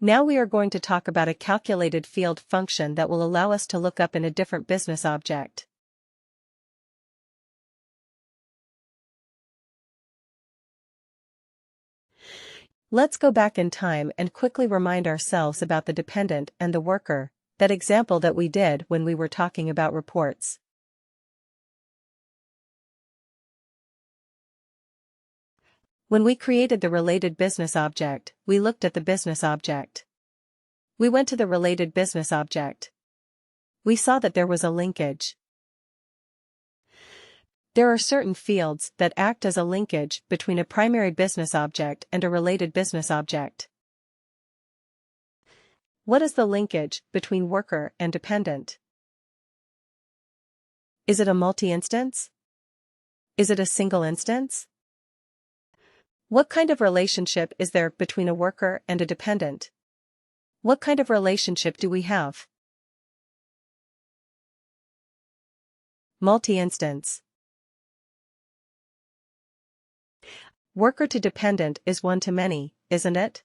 Now we are going to talk about a calculated field function that will allow us to look up in a different business object. Let's go back in time and quickly remind ourselves about the dependent and the worker, that example that we did when we were talking about reports. When we created the related business object, we looked at the business object. We went to the related business object. We saw that there was a linkage. There are certain fields that act as a linkage between a primary business object and a related business object. What is the linkage between worker and dependent? Is it a multi-instance? Is it a single instance? What kind of relationship is there between a worker and a dependent? What kind of relationship do we have? Multi-instance. Worker to dependent is one to many, isn't it?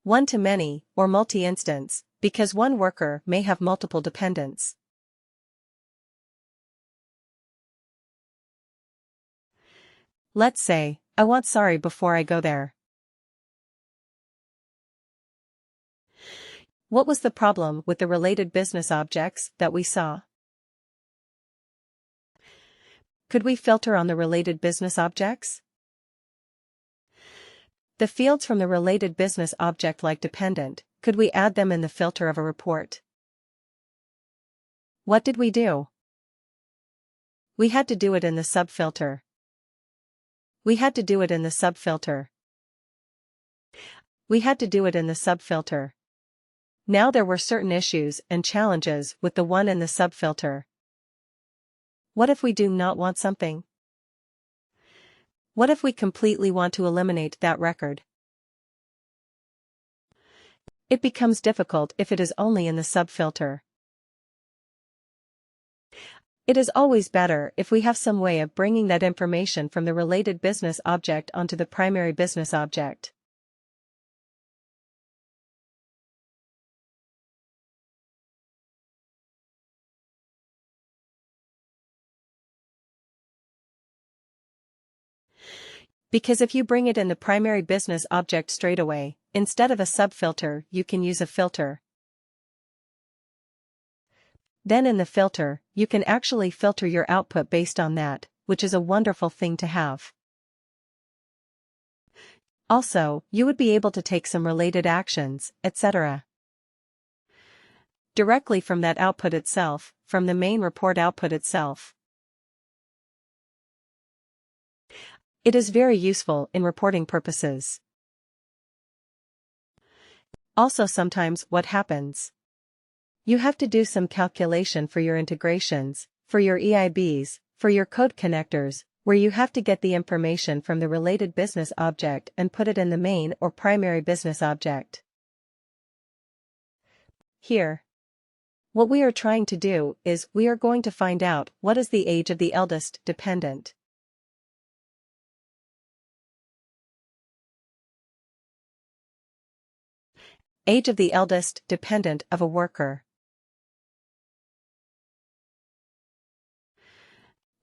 One to many, or multi-instance, because one worker may have multiple dependents. Let's say, I want sorry before I go there. What was the problem with the related business objects that we saw? Could we filter on the related business objects? The fields from the related business object like dependent, could we add them in the filter of a report? What did we do? We had to do it in the subfilter. We had to do it in the subfilter. We had to do it in the subfilter. Now there were certain issues and challenges with the one in the subfilter. What if we do not want something? What if we completely want to eliminate that record? It becomes difficult if it is only in the subfilter. It is always better if we have some way of bringing that information from the related business object onto the primary business object. Because if you bring it in the primary business object straight away, instead of a subfilter, you can use a filter. Then in the filter, you can actually filter your output based on that, which is a wonderful thing to have. Also, you would be able to take some related actions, etc. directly from that output itself, from the main report output itself. It is very useful in reporting purposes. Also sometimes what happens? You have to do some calculation for your integrations, for your EIBs, for your code connectors, where you have to get the information from the related business object and put it in the main or primary business object. Here, what we are trying to do is we are going to find out what is the age of the eldest dependent. Age of the eldest dependent of a worker.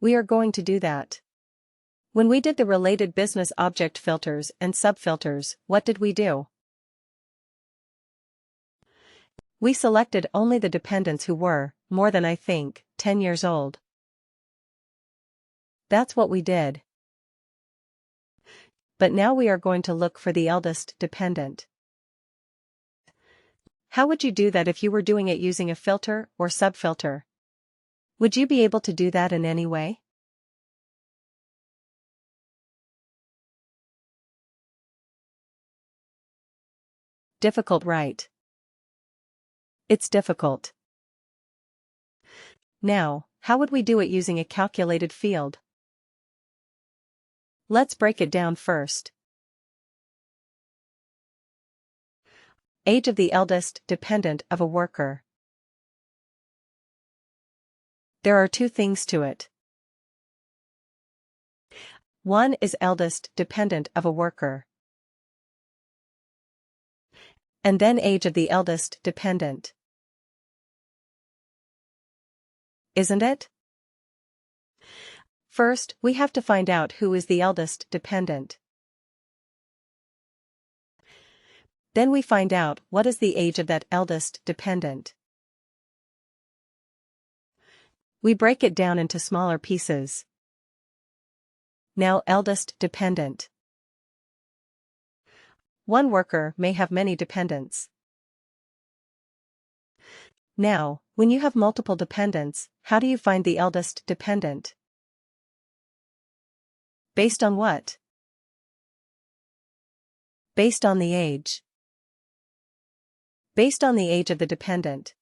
We are going to do that. When we did the related business object filters and subfilters, what did we do? We selected only the dependents who were, more than 10 years old. That's what we did. But now we are going to look for the eldest dependent. How would you do that if you were doing it using a filter or subfilter? Would you be able to do that in any way? Difficult, right? It's difficult. Now, how would we do it using a calculated field? Let's break it down first. Age of the eldest dependent of a worker. There are two things to it. 1 is eldest dependent of a worker. And then age of the eldest dependent. Isn't it? First, we have to find out who is the eldest dependent. Then we find out what is the age of that eldest dependent. We break it down into smaller pieces. Now eldest dependent. One worker may have many dependents. Now, when you have multiple dependents, how do you find the eldest dependent? Based on what? Based on the age. Based on the age of the dependent.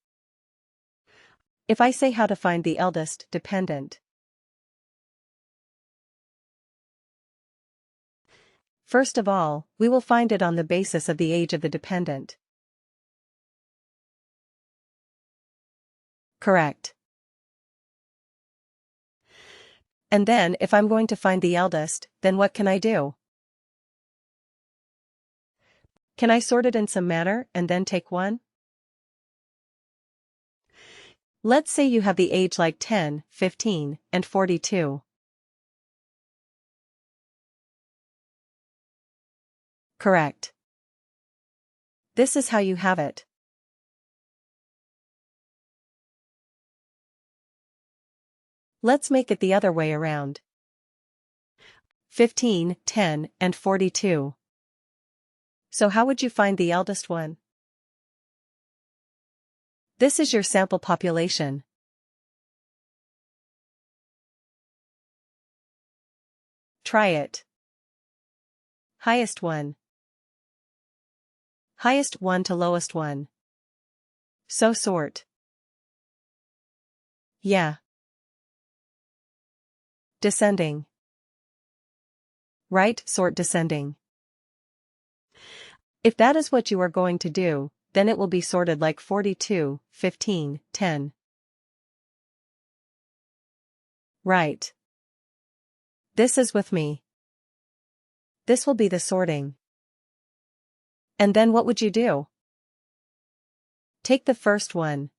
If I say how to find the eldest dependent. First of all, we will find it on the basis of the age of the dependent. Correct. And then if I'm going to find the eldest, then what can I do? Can I sort it in some manner and then take one? Let's say you have the age like 10, 15, and 42. Correct. This is how you have it. Let's make it the other way around. 15, 10, and 42. So how would you find the eldest one? This is your sample population. Try it. Highest one. Highest one to lowest one. So sort. Yeah. Descending. Right, sort descending. If that is what you are going to do, then it will be sorted like 42, 15, 10. Right. This is with me. This will be the sorting. And then what would you do? Take the first one.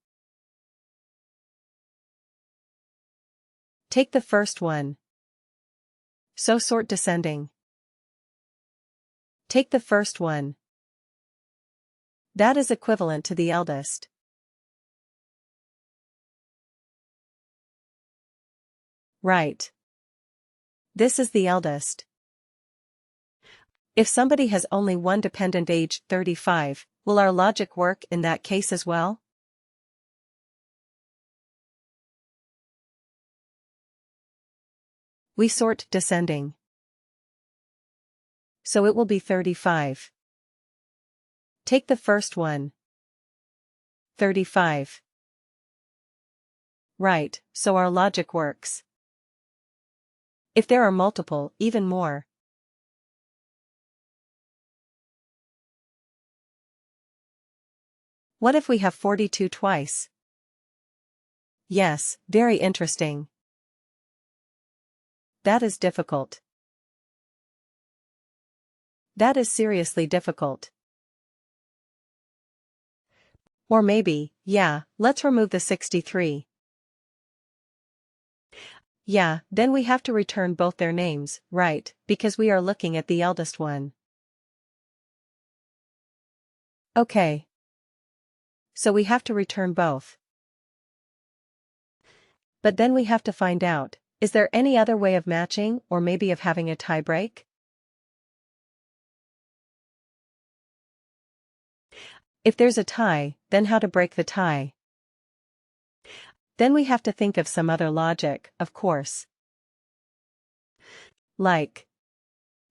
Take the first one. So sort descending. Take the first one. That is equivalent to the eldest. Right. This is the eldest. If somebody has only one dependent age 35, will our logic work in that case as well? We sort descending. So it will be 35. Take the first one. 35. Right, so our logic works. If there are multiple, even more. What if we have 42 twice? Yes, very interesting. That is difficult. That is seriously difficult. Or maybe, yeah, let's remove the 63. Yeah, then we have to return both their names, right, because we are looking at the eldest one. Okay. So we have to return both. But then we have to find out, is there any other way of matching or maybe of having a tie break? If there's a tie, then how to break the tie? Then we have to think of some other logic, of course. Like,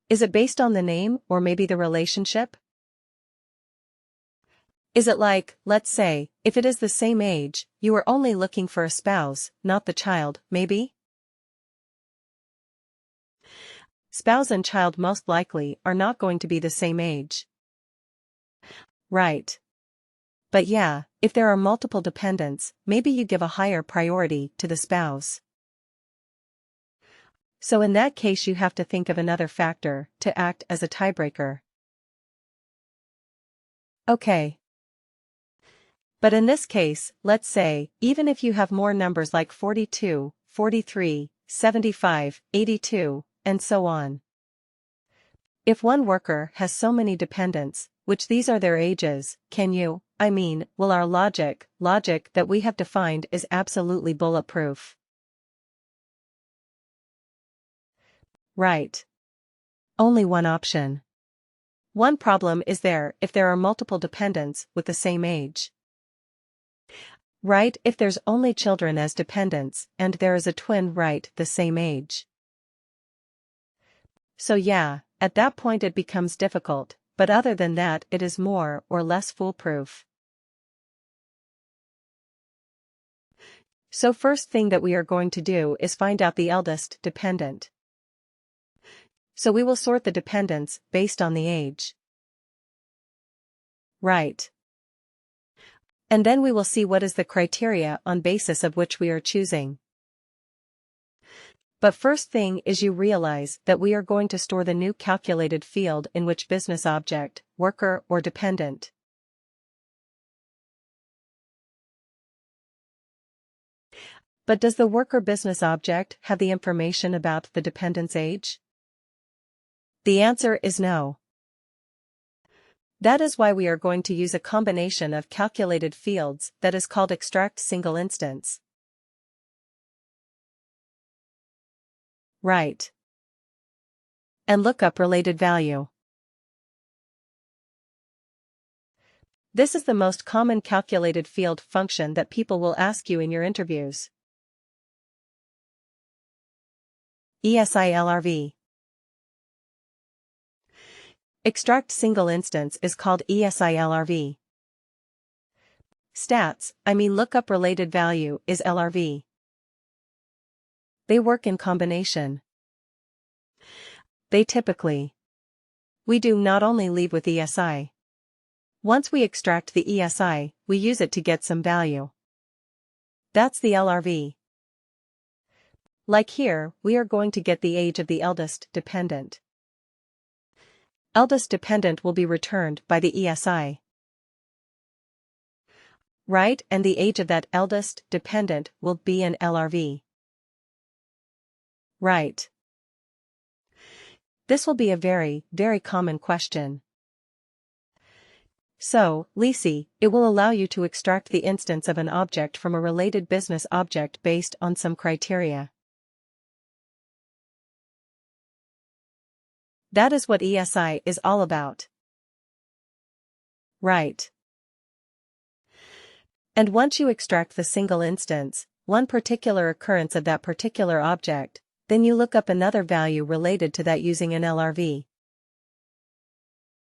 is it based on the name or maybe the relationship? Is it like, let's say, if it is the same age, you are only looking for a spouse, not the child, maybe? Spouse and child most likely are not going to be the same age. Right. But yeah, if there are multiple dependents, maybe you give a higher priority to the spouse. So in that case you have to think of another factor to act as a tiebreaker. Okay. But in this case, let's say, even if you have more numbers like 42, 43, 75, 82, and so on. If one worker has so many dependents, which these are their ages, will our logic that we have defined is absolutely bulletproof. Right. Only one option. One problem is if there are multiple dependents with the same age. Right, if there's only children as dependents, and there is a twin the same age. So yeah, at that point it becomes difficult, but other than that it is more or less foolproof. So first thing that we are going to do is find out the eldest dependent. So we will sort the dependents based on the age. Right. And then we will see what is the criteria on basis of which we are choosing. But first thing is you realize that we are going to store the new calculated field in which business object, worker or dependent. But does the worker business object have the information about the dependent's age? The answer is no. That is why we are going to use a combination of calculated fields that is called extract single instance. Right. And lookup related value. This is the most common calculated field function that people will ask you in your interviews. ESILRV. Extract single instance is called ESILRV. Lookup related value is LRV. They work in combination. They typically. We do not only leave with ESI. Once we extract the ESI, we use it to get some value. That's the LRV. Like here, we are going to get the age of the eldest dependent. Eldest dependent will be returned by the ESI. Right, and the age of that eldest dependent will be an LRV. Right. This will be a very, very common question. So, Lisi, it will allow you to extract the instance of an object from a related business object based on some criteria. That is what ESI is all about. Right. And once you extract the single instance, one particular occurrence of that particular object, then you look up another value related to that using an LRV.